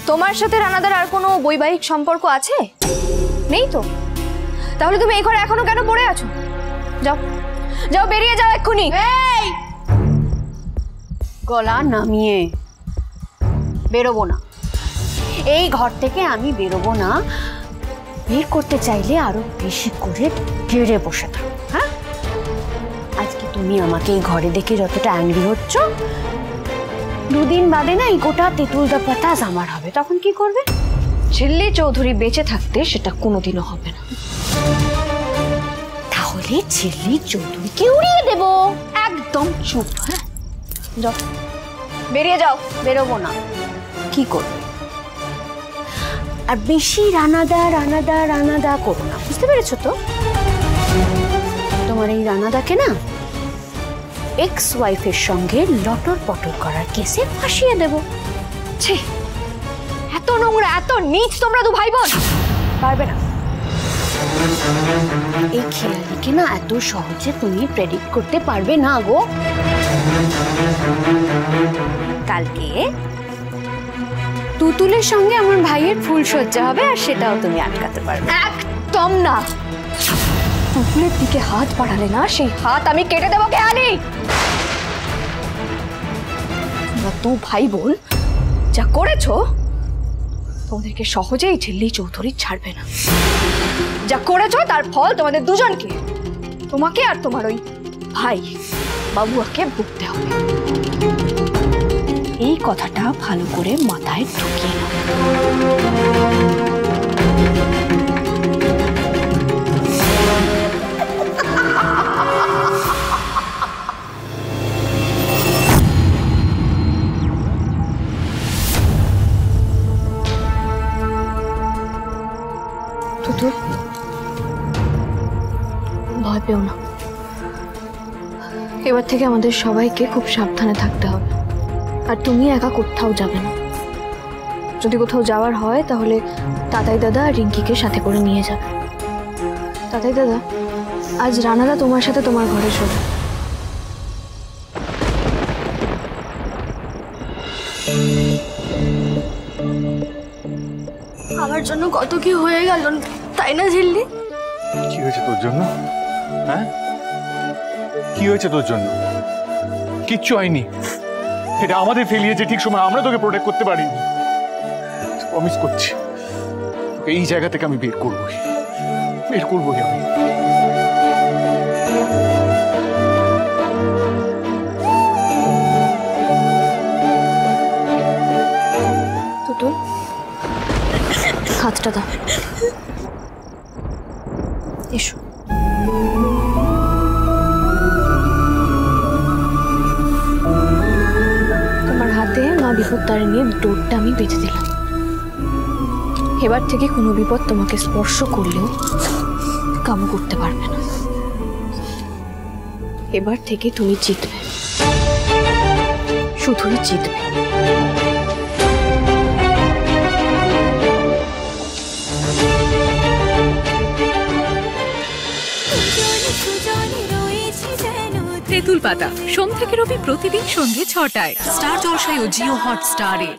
তোমার সাথে রানাদার আর কোনো বৈবাহিক সম্পর্ক আছে? নেই তো? তাহলে তুমি এই ঘরে এখনো কেন পড়ে আছো? যাও যাও, বেরিয়ে যাও এক্ষুনি। এই গলা নামিয়ে বেরোবো না, এই ঘর থেকে আমি বেরোবো না। বের করতে চাইলে আরো বেশি করে ঘিরে বসে থাকো। হ্যাঁ, আজকে তুমি আমাকে এই ঘরে দেখে যতটা অ্যাংরি হচ্ছ, দুদিন বাদে না এই গোটা তেঁতুলটা পাতাস আমার হবে, তখন কি করবে? ঝিল্লি চৌধুরী বেঁচে থাকতে সেটা কোনোদিনও হবে না। তাহলে ঝিল্লি চৌধুরীকে উড়িয়ে দেবো। একদম চুপ। হ্যাঁ, যাও, বেরিয়ে যাও। বেরোবো না। কি করবে? আর বেশি রানাদা রানাদা রানাদা করো না, বুঝতে পেরেছো তো? তোমার এই রানাদাকে না এক্স ওয়াইফের সঙ্গে লটর পটর করার কেসে ফাঁসিয়ে দেব। ছি, এত নোংরা, এত নীচ তোমরা দু ভাই বোন। পারবে না। এই খেয়ালিকে না এত সহজে তুমি প্রেডিক্ট করতে পারবে না গো। কালকে তুতুলের সঙ্গে আমার ভাইয়ের ফুল সজ্জা হবে, আর সেটাও তুমি আটকাতে পারবে। একদম না। তুতুলের দিকে হাত বাড়ালে না, সেই হাত আমি কেটে দেবো। খেয়ালি, তোমরা দু ভাই বোন যা করেছো, তোমাদেরকে সহজেই ঝিল্লি চৌধুরী ছাড়বে না। যা করেছো তার ফল তোমাদের দুজনকে, তোমাকে আর তোমার ওই ভাই বাবুয়াকে ভুগতে হবে। এই কথাটা ভালো করে মাথায় ঢুকিয়ে নাও। তুতু, ভয় পেও না। এবার থেকে আমাদের সবাইকে খুব সাবধানে থাকতে হবে। আর তুমি একা কোথাও যাবে না। যদি কোথাও যাওয়ার হয় তাহলে তাতাই দাদা আর রিঙ্কিকে সাথে করে নিয়ে যাবে। তাতাই দাদা, আজ রানাদা তোমার সাথে তোমার ঘরে শোবে। আমার জন্য কত কি হয়ে গেল, তাই না ঝিল্লি? কি হয়েছে তোর জন্য? হ্যাঁ, কি হয়েছে তোর জন্য? কিচ্ছু হয়নি। এটা আমাদের ফেলিয়ে যে ঠিক সময় আমরা তোকে প্রোটেক্ট করতে পারি। প্রমিস করছি, এই জায়গা থেকে আমি বের করবই, বের করবই আমি। তুতু, হাতটা দাও। এসো। তোমার হাতে মা বিপত্তারিণীর ডোরটা আমি বেঁধে দিলাম। এবার থেকে কোনো বিপদ তোমাকে স্পর্শ করলেও কাবু করতে পারবে না। এবার থেকে তুমি জিতবে, শুধুই জিতবে। তেঁতুল পাতা সোম থেকে রবি প্রতিদিন সন্ধ্যে ৬টায় স্টার জলসায় ও জিও হটস্টারে।